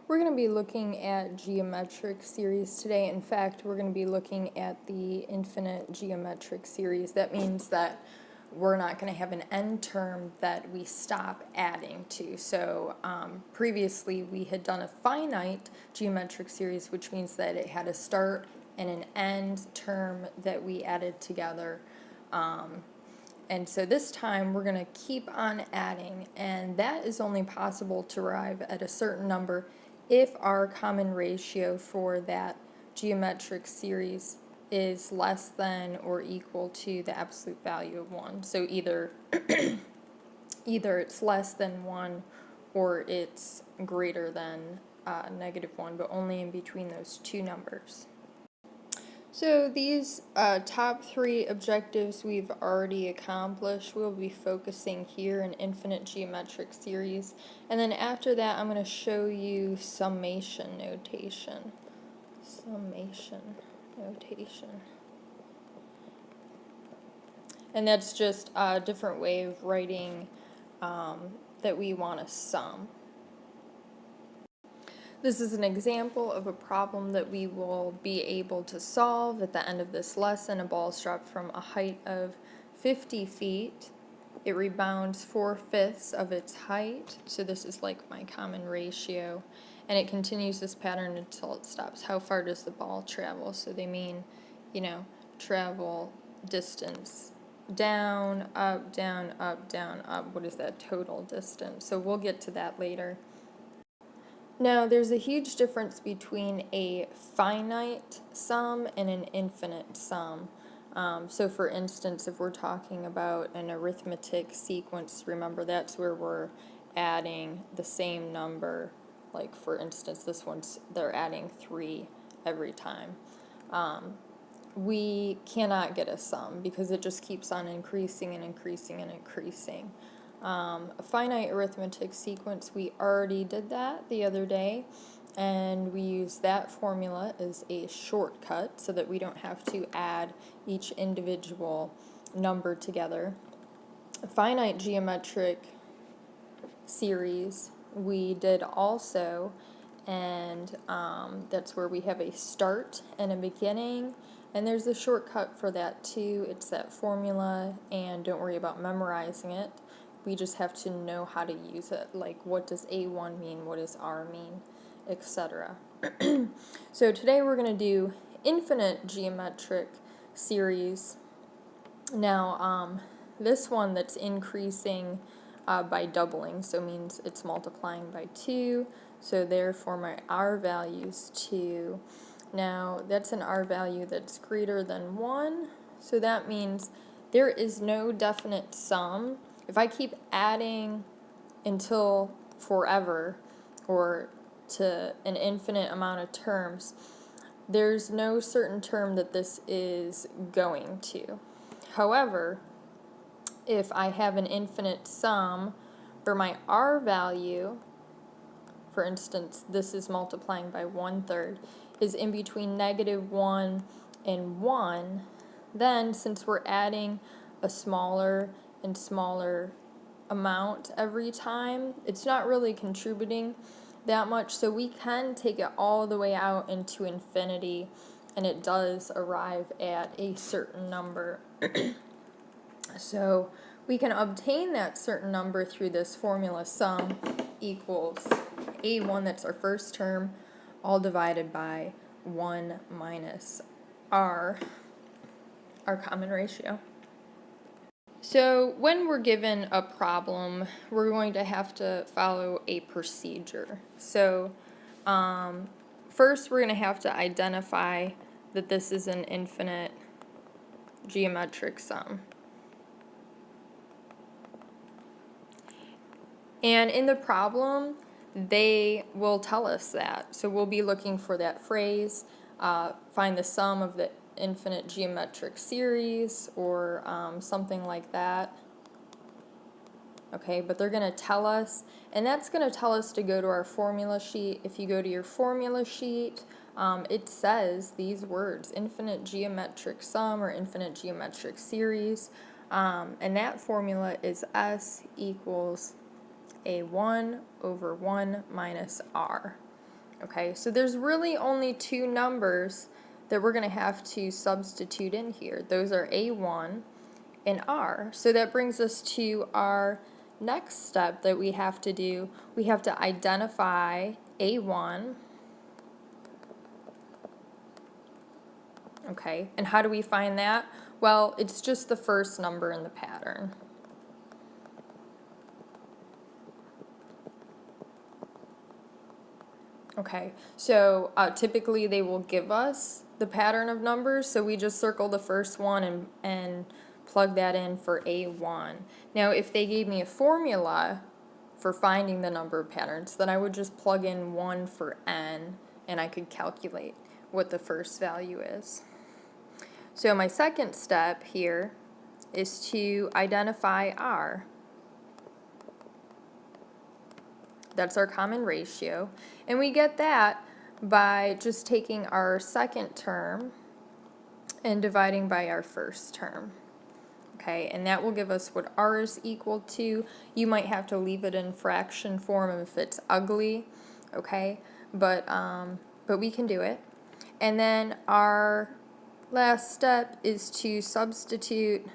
We're going to be looking at geometric series today. In fact, we're going to be looking at the infinite geometric series. That means that we're not going to have an end term that we stop adding to. So previously we had done a finite geometric series, which means that it had a start and an end term that we added together. And so this time we're going to keep on adding, and that is only possible to arrive at a certain number if our common ratio for that geometric series is less than or equal to the absolute value of 1. So either it's less than 1 or it's greater than -1, but only in between those two numbers. So these top 3 objectives we've already accomplished. We'll be focusing here in infinite geometric series. And then after that, I'm going to show you summation notation. Summation notation. And that's just a different way of writing that we want to sum. This is an example of a problem that we will be able to solve at the end of this lesson. A ball is dropped from a height of 50 feet. It rebounds 4/5 of its height, so this is like my common ratio, and it continues this pattern until it stops. How far does the ball travel? So they mean, travel distance. Down, up, down, up, down, up. What is that total distance? So we'll get to that later. Now, there's a huge difference between a finite sum and an infinite sum. So for instance, if we're talking about an arithmetic sequence, remember that's where we're adding the same number. Like for instance, this one's, they're adding 3 every time. We cannot get a sum because it just keeps on increasing and increasing and increasing. A finite arithmetic sequence, we already did that the other day, and we use that formula as a shortcut so that we don't have to add each individual number together. A finite geometric series we did also, and that's where we have a start and a beginning, and there's a shortcut for that too. It's that formula, and don't worry about memorizing it. We just have to know how to use it, like what does A1 mean, what does R mean, etc. So today we're going to do infinite geometric series. Now, this one that's increasing by doubling, so means it's multiplying by 2, so therefore my R value is 2. Now, that's an R value that's greater than 1, so that means there is no definite sum. If I keep adding until forever or to an infinite amount of terms, there's no certain term that this is going to. However, if I have an infinite sum for my R value, for instance, this is multiplying by 1/3, is in between -1 and 1, then since we're adding a smaller and smaller amount every time, it's not really contributing that much, so we can take it all the way out into infinity, and it does arrive at a certain number. So we can obtain that certain number through this formula: sum equals A1, that's our first term, all divided by 1 minus R, our common ratio. So when we're given a problem, we're going to have to follow a procedure. So first we're going to have to identify that this is an infinite geometric sum. And in the problem, they will tell us that. So we'll be looking for that phrase, find the sum of the infinite geometric series, or something like that. Okay, but they're going to tell us, and that's going to tell us to go to our formula sheet. If you go to your formula sheet, it says these words: infinite geometric sum or infinite geometric series, and that formula is S equals A1 over 1 minus R. Okay, so there's really only two numbers that we're going to have to substitute in here. Those are A1 and R. So that brings us to our next step that we have to do. We have to identify A1. Okay, and how do we find that? Well, it's just the first number in the pattern. Okay, so typically they will give us the pattern of numbers, so we just circle the first one and plug that in for A1. Now, if they gave me a formula for finding the number of patterns, then I would just plug in 1 for n, and I could calculate what the first value is. So my second step here is to identify R. That's our common ratio. And we get that by just taking our second term and dividing by our first term. Okay, and that will give us what R is equal to. You might have to leave it in fraction form if it's ugly, okay? But we can do it. And then our last step is to substitute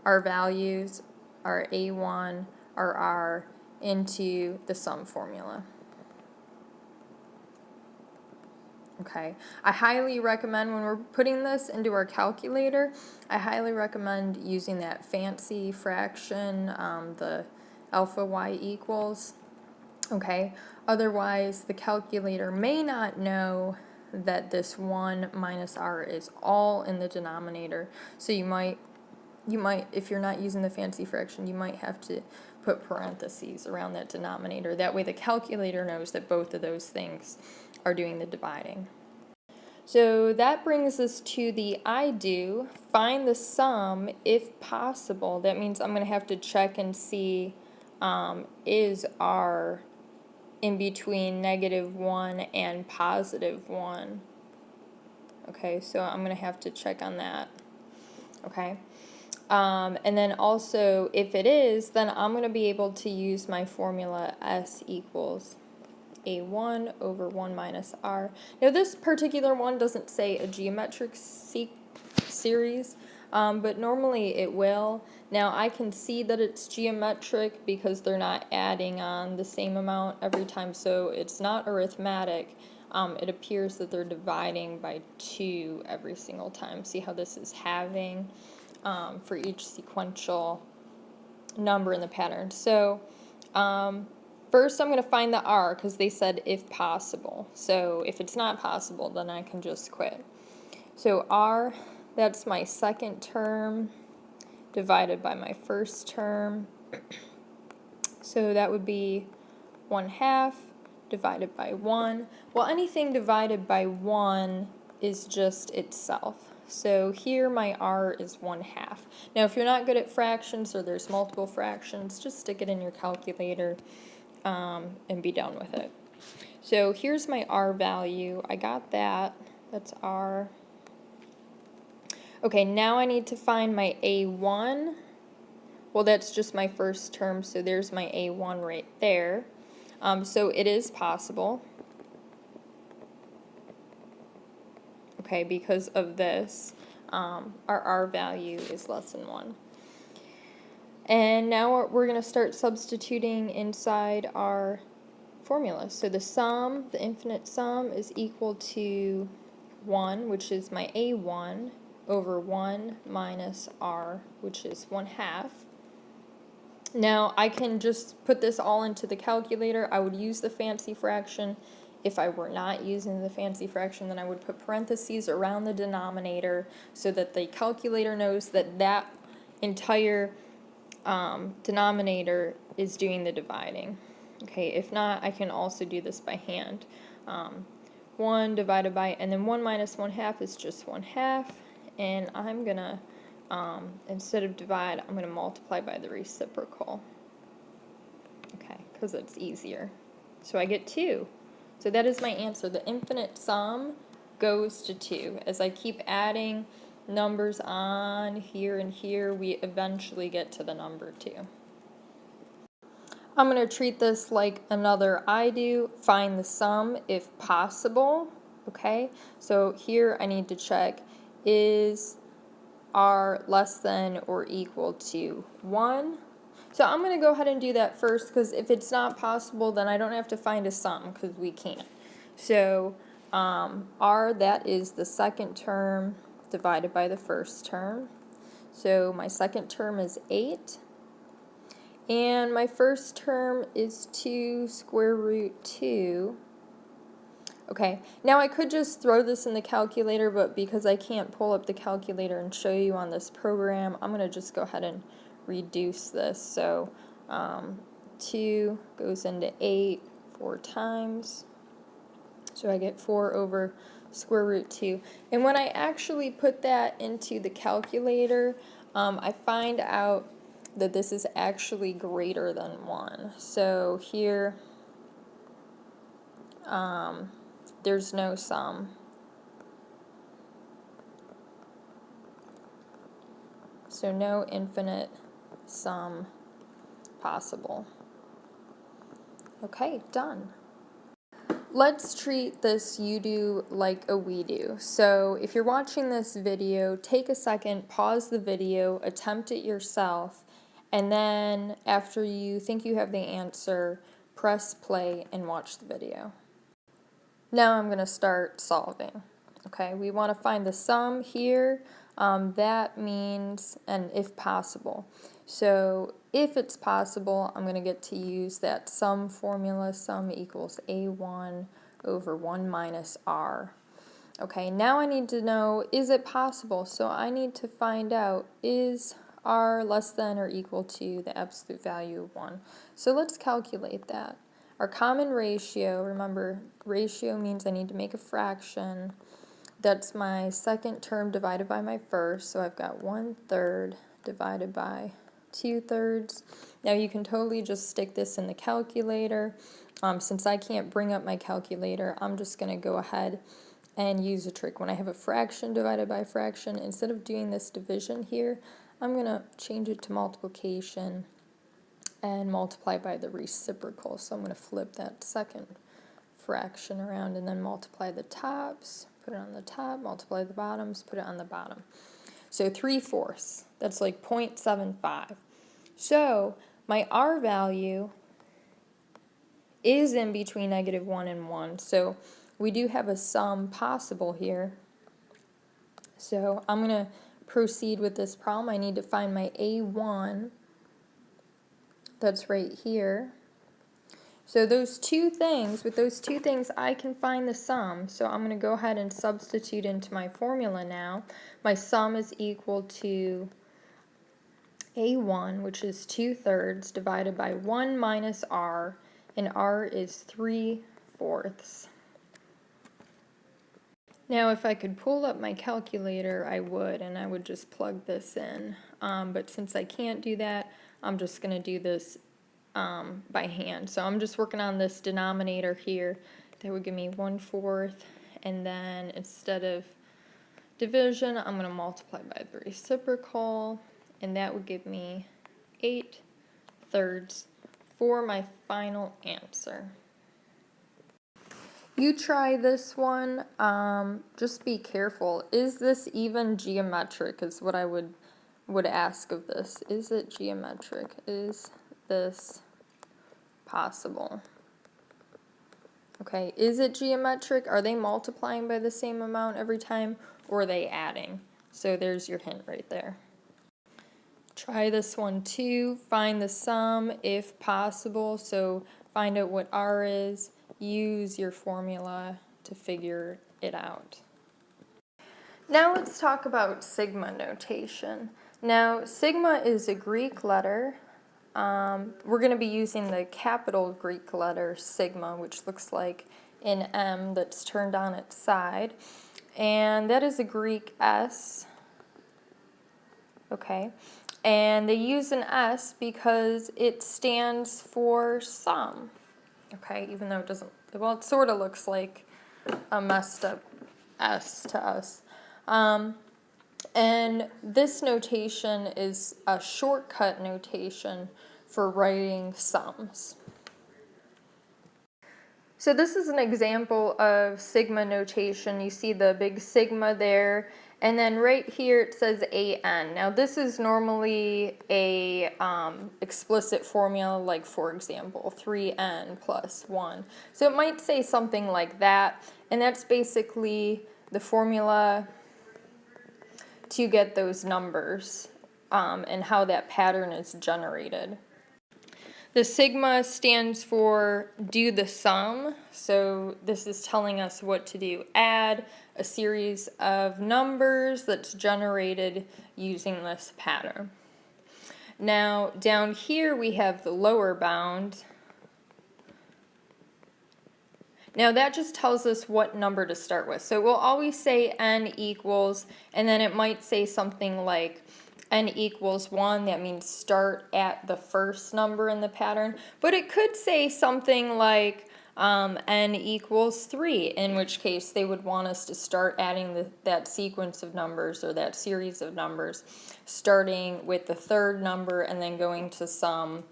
our values, our A1, our R, into the sum formula. Okay, I highly recommend when we're putting this into our calculator, I highly recommend using that fancy fraction, the alpha y equals. Okay, otherwise the calculator may not know that this 1 minus r is all in the denominator, so you might, if you're not using the fancy fraction, you might have to put parentheses around that denominator. That way the calculator knows that both of those things are doing the dividing. So that brings us to the I do. Find the sum if possible. That means I'm going to have to check and see is R in between -1 and +1. Okay, so I'm going to have to check on that. Okay. And then also, if it is, then I'm going to be able to use my formula S equals A1 over 1 minus R. Now, this particular one doesn't say a geometric series, but normally it will. Now, I can see that it's geometric because they're not adding on the same amount every time, so it's not arithmetic. It appears that they're dividing by 2 every single time. See how this is halving? For each sequential number in the pattern. So first I'm going to find the R because they said if possible. So if it's not possible, then I can just quit. So R, that's my second term divided by my first term. So that would be 1/2 divided by 1. Well, anything divided by 1 is just itself. So here my R is 1/2. Now if you're not good at fractions or there's multiple fractions, just stick it in your calculator and be done with it. So here's my R value. I got that. That's R. Okay, now I need to find my A1. Well, that's just my first term, so there's my A1 right there. So it is possible. Okay, because of this, our R value is less than 1. And now we're going to start substituting inside our formula. So the sum, the infinite sum, is equal to 1, which is my A1, over 1 minus R, which is 1/2. Now I can just put this all into the calculator. I would use the fancy fraction. If I were not using the fancy fraction, then I would put parentheses around the denominator so that the calculator knows that that entire denominator is doing the dividing. Okay, if not, I can also do this by hand. 1 divided by, and then 1 minus 1/2 is just 1/2, and I'm going to, instead of divide, I'm going to multiply by the reciprocal. Okay, because it's easier. So I get 2. So that is my answer. The infinite sum goes to 2. As I keep adding numbers on here and here, we eventually get to the number 2. I'm going to treat this like another I do. Find the sum if possible. Okay, so here I need to check, is r less than or equal to 1? So I'm going to go ahead and do that first, because if it's not possible, then I don't have to find a sum, because we can't. So r, that is the second term divided by the first term. So my second term is 8. And my first term is 2 square root 2. Okay, now I could just throw this in the calculator, but because I can't pull up the calculator and show you on this program, I'm going to just go ahead and reduce this. So 2 goes into 8 4 times. So I get 4 over square root 2. And when I actually put that into the calculator, I find out that this is actually greater than 1. So here, there's no sum. So no infinite sum possible. Okay, done. Let's treat this you do like a we do. So if you're watching this video, take a second, pause the video, attempt it yourself, and then after you think you have the answer, press play and watch the video. Now I'm going to start solving. Okay, we want to find the sum here. That means, and if possible. So if it's possible, I'm going to get to use that sum formula. Sum equals a1 over 1 minus r. Okay, now I need to know, is it possible? So I need to find out, is r less than or equal to the absolute value of 1? So let's calculate that. Our common ratio, remember, ratio means I need to make a fraction. That's my second term divided by my first, so I've got 1/3 divided by 2/3. Now you can totally just stick this in the calculator. Since I can't bring up my calculator, I'm just going to go ahead and use a trick. When I have a fraction divided by a fraction, instead of doing this division here, I'm going to change it to multiplication and multiply by the reciprocal. So I'm going to flip that second fraction around and then multiply the tops, put it on the top, multiply the bottoms, put it on the bottom. So 3/4, that's like 0.75. So my r value is in between -1 and 1. So we do have a sum possible here. So I'm going to proceed with this problem. I need to find my a1. That's right here. So those two things, with those two things, I can find the sum. So I'm going to go ahead and substitute into my formula now. My sum is equal to a1, which is 2/3, divided by 1 minus r, and r is 3/4. Now if I could pull up my calculator, I would, and I would just plug this in. But since I can't do that, I'm just going to do this by hand. So I'm just working on this denominator here. That would give me 1/4, and then instead of division, I'm going to multiply by the reciprocal, and that would give me 8/3 for my final answer. You try this one, just be careful. Is this even geometric is what I would ask of this. Is it geometric? Is this possible? Okay, is it geometric? Are they multiplying by the same amount every time, or are they adding? So there's your hint right there. Try this one too. Find the sum if possible. So find out what r is. Use your formula to figure it out. Now let's talk about sigma notation. Now sigma is a Greek letter. We're going to be using the capital Greek letter sigma, which looks like an M that's turned on its side. And that is a Greek S. Okay. And they use an S because it stands for sum. Okay, even though it doesn't, well, it sort of looks like a messed up S to us. And this notation is a shortcut notation for writing sums. So this is an example of sigma notation. You see the big sigma there, and then right here it says AN. Now this is normally a explicit formula, like for example 3n plus 1. So it might say something like that, and that's basically the formula to get those numbers and how that pattern is generated. The sigma stands for do the sum, so this is telling us what to do. Add a series of numbers that's generated using this pattern. Now down here we have the lower bound. Now that just tells us what number to start with. So we'll always say n equals, and then it might say something like n equals 1, that means start at the first number in the pattern. But it could say something like n equals 3, in which case they would want us to start adding that sequence of numbers or that series of numbers, starting with the third number and then going to some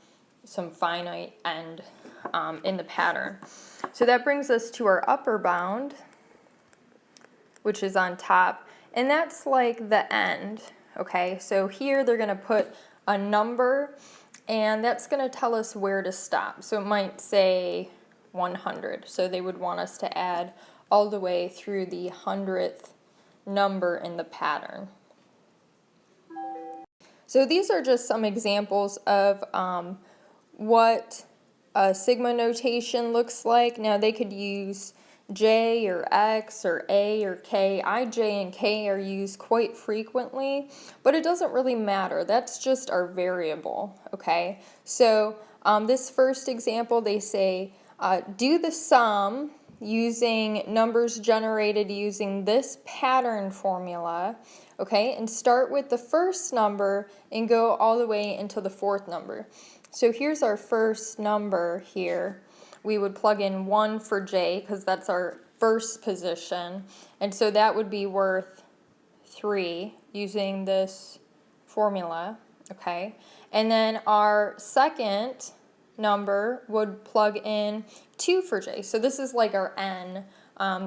finite end in the pattern. So that brings us to our upper bound, which is on top, and that's like the end. Okay, so here they're going to put a number, and that's going to tell us where to stop. So it might say 100. So they would want us to add all the way through the 100th number in the pattern. So these are just some examples of what a sigma notation looks like. Now they could use J or X or A or K. I, J, and K are used quite frequently, but it doesn't really matter. That's just our variable, okay? So this first example, they say, do the sum using numbers generated using this pattern formula, okay? And start with the first number and go all the way into the fourth number. So here's our first number here. We would plug in 1 for J because that's our first position, and so that would be worth 3 using this formula, okay? And then our second number would plug in 2 for J. So this is like our N.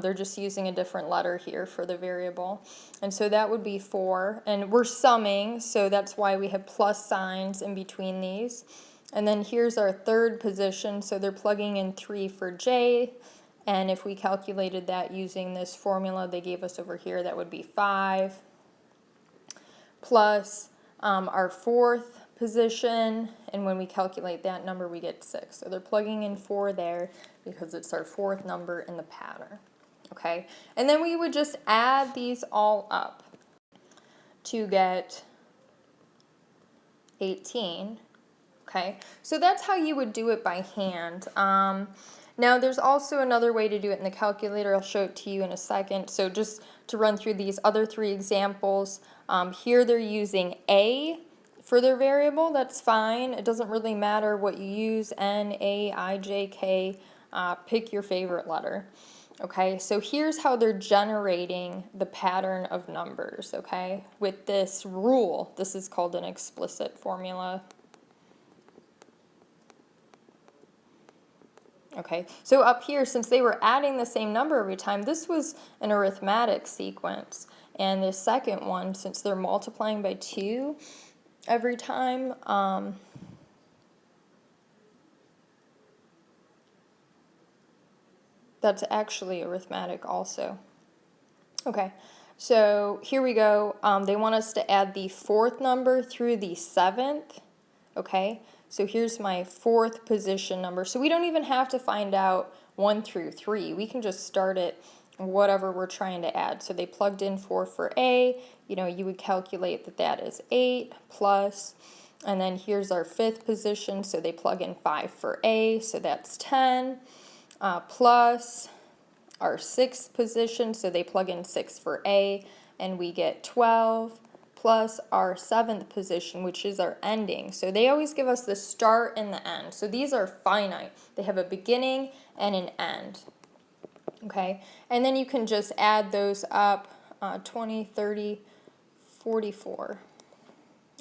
They're just using a different letter here for the variable. And so that would be 4. And we're summing, so that's why we have plus signs in between these. And then here's our third position, so they're plugging in 3 for J, and if we calculated that using this formula they gave us over here, that would be 5, plus our fourth position, and when we calculate that number we get 6. So they're plugging in 4 there because it's our fourth number in the pattern. Okay, and then we would just add these all up to get 18. Okay, so that's how you would do it by hand. Now there's also another way to do it in the calculator. I'll show it to you in a second. So just to run through these other 3 examples, here they're using A for their variable. That's fine. It doesn't really matter what you use, N, A, I, J, K. Pick your favorite letter. Okay, so here's how they're generating the pattern of numbers, okay, with this rule. This is called an explicit formula. Okay, so up here, since they were adding the same number every time, this was an arithmetic sequence. And the second one, since they're multiplying by 2 every time, that's actually arithmetic also. Okay, so here we go. They want us to add the fourth number through the 7th. Okay, so here's my fourth position number. So we don't even have to find out 1 through 3. We can just start it whatever we're trying to add. So they plugged in 4 for A. You know, you would calculate that that is 8 plus, and then here's our fifth position. So they plug in 5 for A. So that's 10 plus our sixth position. So they plug in 6 for A, and we get 12. Plus our 7th position, which is our ending. So they always give us the start and the end. So these are finite. They have a beginning and an end. Okay, and then you can just add those up, 20, 30, 44.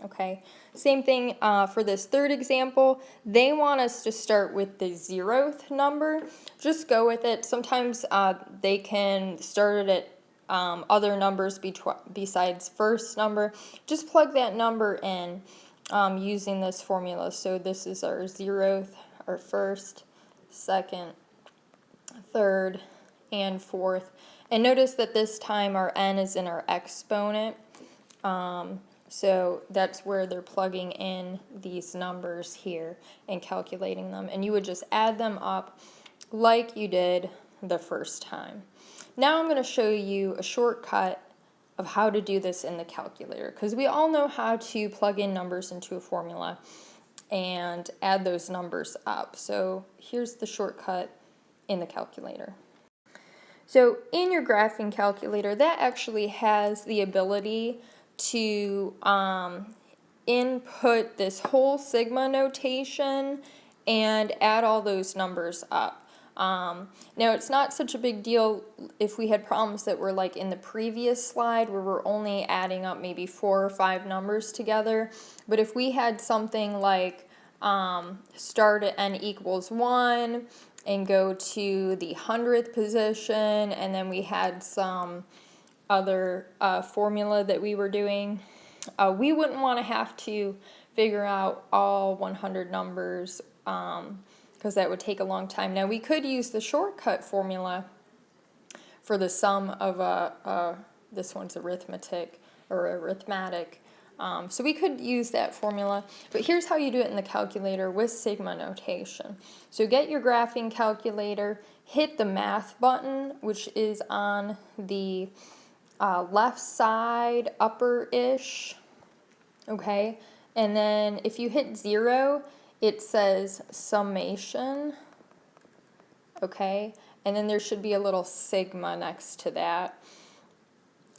Okay, same thing for this third example. They want us to start with the 0th number. Just go with it. Sometimes they can start it at other numbers besides first number. Just plug that number in using this formula. So this is our 0th, our first, second, third, and fourth. And notice that this time our n is in our exponent. So that's where they're plugging in these numbers here and calculating them. And you would just add them up like you did the first time. Now I'm going to show you a shortcut of how to do this in the calculator, because we all know how to plug in numbers into a formula and add those numbers up. So here's the shortcut in the calculator. So in your graphing calculator, that actually has the ability to input this whole sigma notation and add all those numbers up. Now it's not such a big deal if we had problems that were like in the previous slide where we're only adding up maybe 4 or 5 numbers together, but if we had something like start at n equals 1 and go to the 100th position, and then we had some other formula that we were doing, we wouldn't want to have to figure out all 100 numbers because that would take a long time. Now we could use the shortcut formula for the sum of this one's arithmetic or arithmetic. So we could use that formula, but here's how you do it in the calculator with sigma notation. So get your graphing calculator, hit the math button, which is on the left side upper-ish, okay? And then if you hit 0, it says summation, okay? And then there should be a little sigma next to that.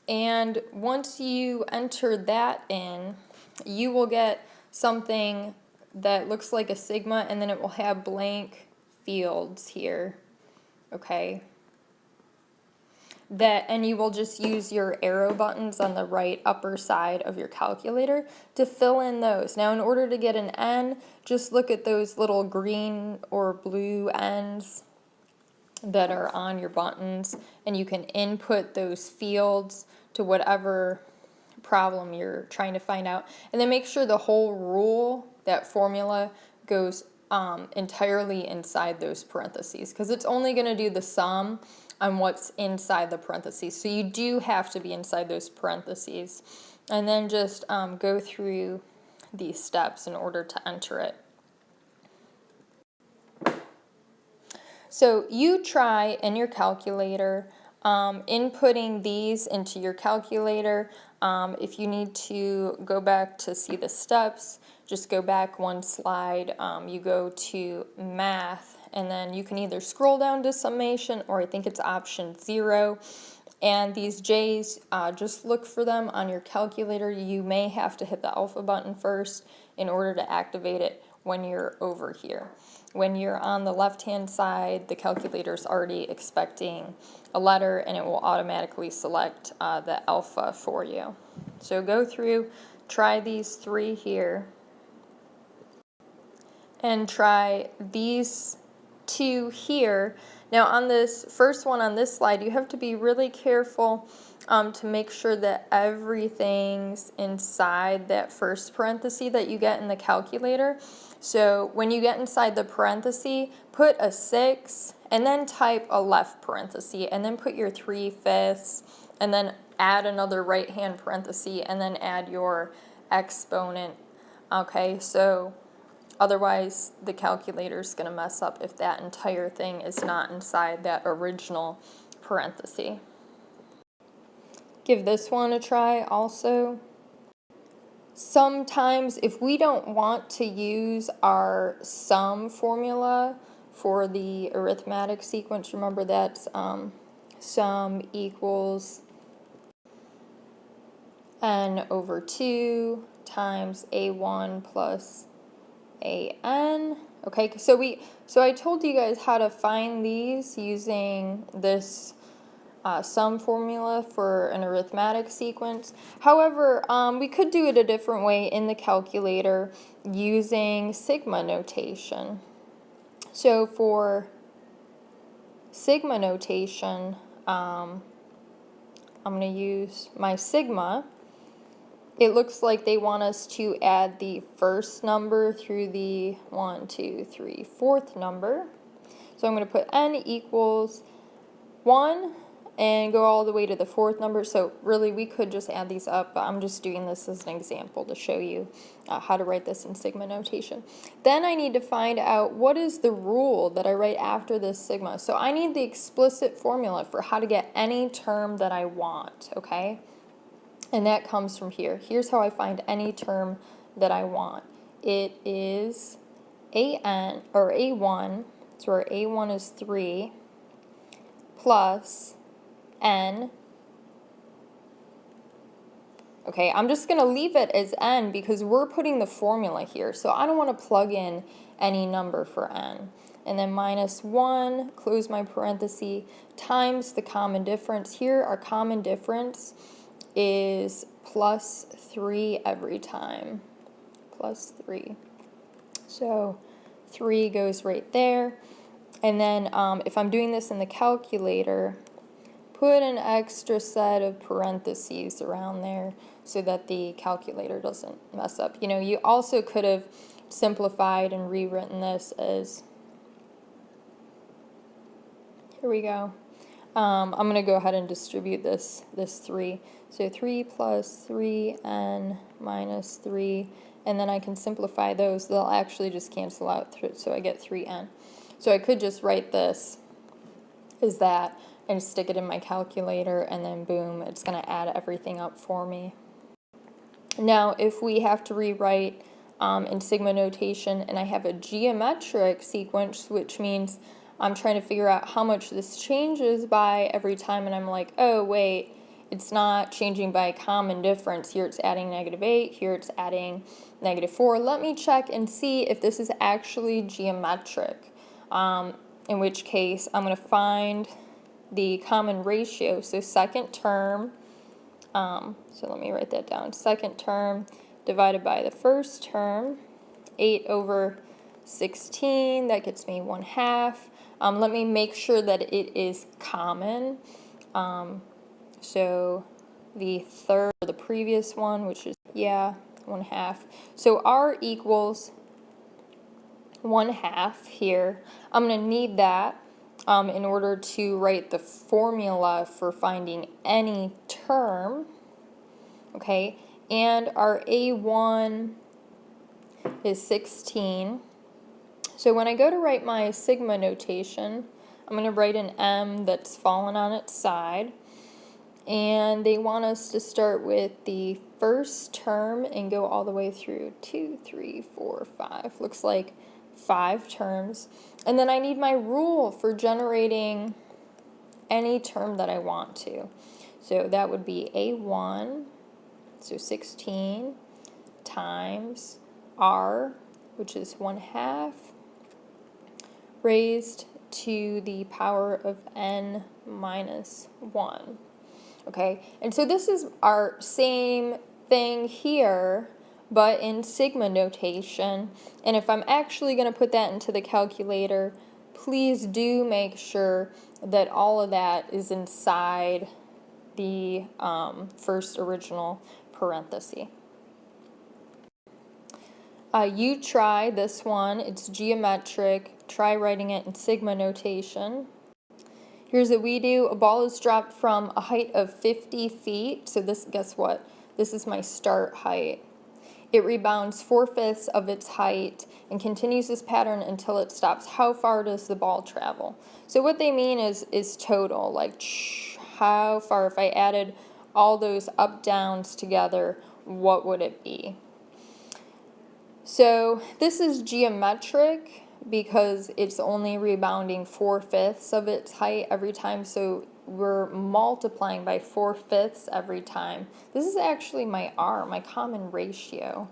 And once you enter that in, you will get something that looks like a sigma, and then it will have blank fields here, okay? And you will just use your arrow buttons on the right upper side of your calculator to fill in those. Now in order to get an n, just look at those little green or blue n's that are on your buttons, and you can input those fields to whatever problem you're trying to find out. And then make sure the whole rule, that formula, goes entirely inside those parentheses, because it's only going to do the sum on what's inside the parentheses. So you do have to be inside those parentheses. And then just go through these steps in order to enter it. So you try in your calculator inputting these into your calculator. If you need to go back to see the steps, just go back one slide. You go to math, and then you can either scroll down to summation, or I think it's option 0. And these J's, just look for them on your calculator. You may have to hit the alpha button first in order to activate it when you're over here. When you're on the left-hand side, the calculator is already expecting a letter, and it will automatically select the alpha for you. So go through, try these 3 here, and try these 2 here. Now on this first one on this slide, you have to be really careful to make sure that everything's inside that first parenthesis that you get in the calculator. So when you get inside the parenthesis, put a 6 and then type a left parenthesis and then put your 3/5 and then add another right hand parenthesis and then add your exponent. Okay, so otherwise the calculator is going to mess up if that entire thing is not inside that original parenthesis. Give this one a try also. Sometimes if we don't want to use our sum formula for the arithmetic sequence, remember that's sum equals n over 2 times a1 plus an. Okay, so I told you guys how to find these using this sum formula for an arithmetic sequence. However, we could do it a different way in the calculator using sigma notation. So for sigma notation, I'm going to use my sigma. It looks like they want us to add the first number through the 1, 2, 3, fourth number. So I'm going to put n equals 1 and go all the way to the fourth number. So really we could just add these up, but I'm just doing this as an example to show you how to write this in sigma notation. Then I need to find out what is the rule that I write after this sigma. So I need the explicit formula for how to get any term that I want, okay? And that comes from here. Here's how I find any term that I want. It is an, or a1, so our a1 is 3, plus n. Okay, I'm just going to leave it as n because we're putting the formula here. So I don't want to plug in any number for n. And then minus 1, close my parenthesis, times the common difference. Here, our common difference is plus 3 every time. Plus 3. So 3 goes right there. And then if I'm doing this in the calculator, put an extra set of parentheses around there so that the calculator doesn't mess up. You know, you also could have simplified and rewritten this as, here we go. I'm going to go ahead and distribute this 3. So 3 plus 3n minus 3, and then I can simplify those. They'll actually just cancel out, so I get 3n. So I could just write this as that and stick it in my calculator, and then boom, it's going to add everything up for me. Now, if we have to rewrite in sigma notation, and I have a geometric sequence, which means I'm trying to figure out how much this changes by every time, and I'm like, oh, wait, it's not changing by a common difference. Here it's adding -8, here it's adding -4. Let me check and see if this is actually geometric, in which case I'm going to find the common ratio. So second term, so let me write that down. Second term divided by the first term, 8 over 16, that gets me 1/2. Let me make sure that it is common. So the third, the previous one, which is, yeah, 1/2. So r equals 1/2 here. I'm going to need that in order to write the formula for finding any term. Okay, and our a1 is 16. So when I go to write my sigma notation, I'm going to write an m that's fallen on its side. And they want us to start with the first term and go all the way through 2, 3, 4, 5. Looks like 5 terms. And then I need my rule for generating any term that I want to. So that would be a1, so 16, times r, which is 1/2, raised to the power of n minus 1. Okay, and so this is our same thing here, but in sigma notation. And if I'm actually going to put that into the calculator, please do make sure that all of that is inside the first original parenthesis. You try this one. It's geometric. Try writing it in sigma notation. Here's what we do. A ball is dropped from a height of 50 feet. So this, guess what? This is my start height. It rebounds 4/5 of its height and continues this pattern until it stops. How far does the ball travel? So what they mean is total, like how far, if I added all those up downs together, what would it be? So this is geometric because it's only rebounding 4/5 of its height every time, so we're multiplying by 4/5 every time. This is actually my r, my common ratio.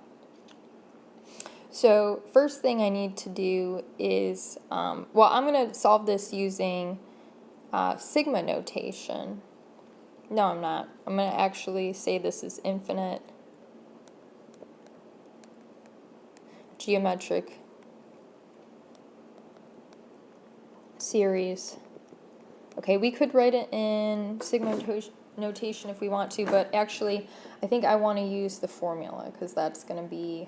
So first thing I need to do is, well, I'm going to solve this using sigma notation. No, I'm not. I'm going to actually say this is infinite geometric series. Okay, we could write it in sigma notation if we want to, but actually I think I want to use the formula because that's going to be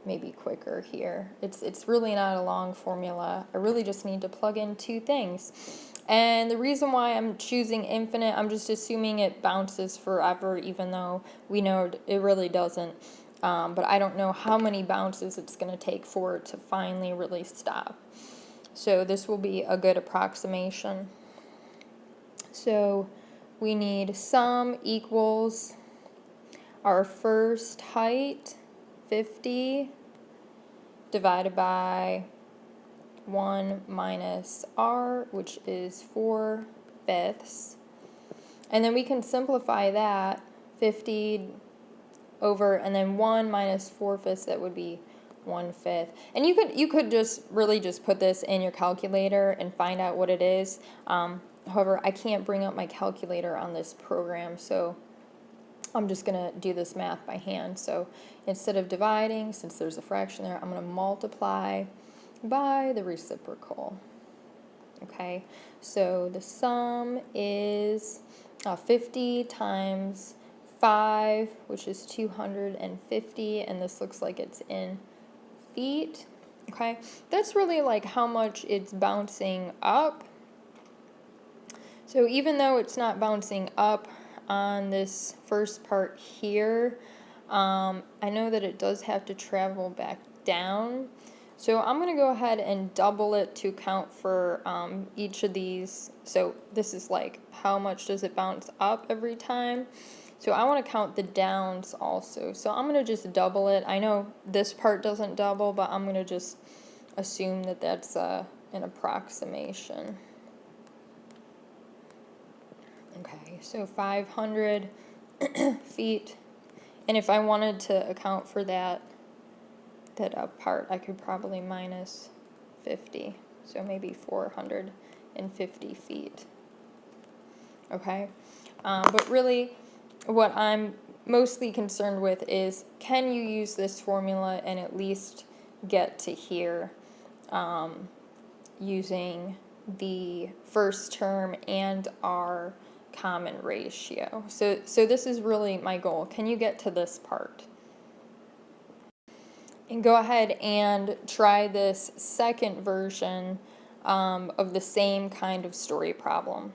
maybe quicker here. It's really not a long formula. I really just need to plug in two things. And the reason why I'm choosing infinite, I'm just assuming it bounces forever, even though we know it really doesn't. But I don't know how many bounces it's going to take for it to finally really stop. So this will be a good approximation. So we need sum equals our first height, 50, divided by 1 minus r, which is 4/5. And then we can simplify that, 50 over, and then 1 minus 4/5, that would be 1/5. And you could just really just put this in your calculator and find out what it is. However, I can't bring up my calculator on this program, so I'm just going to do this math by hand. So instead of dividing, since there's a fraction there, I'm going to multiply by the reciprocal. Okay, so the sum is 50 times 5, which is 250, and this looks like it's in feet. Okay, that's really like how much it's bouncing up. So even though it's not bouncing up on this first part here, I know that it does have to travel back down. So I'm going to go ahead and double it to account for each of these. So this is like how much does it bounce up every time. So I want to count the downs also. So I'm going to just double it. I know this part doesn't double, but I'm going to just assume that that's an approximation. Okay, so 500 feet. And if I wanted to account for that up part, I could probably minus 50. So maybe 450 feet. Okay, but really what I'm mostly concerned with is, can you use this formula and at least get to here using the first term and our common ratio. So this is really my goal. Can you get to this part? And go ahead and try this second version of the same kind of story problem.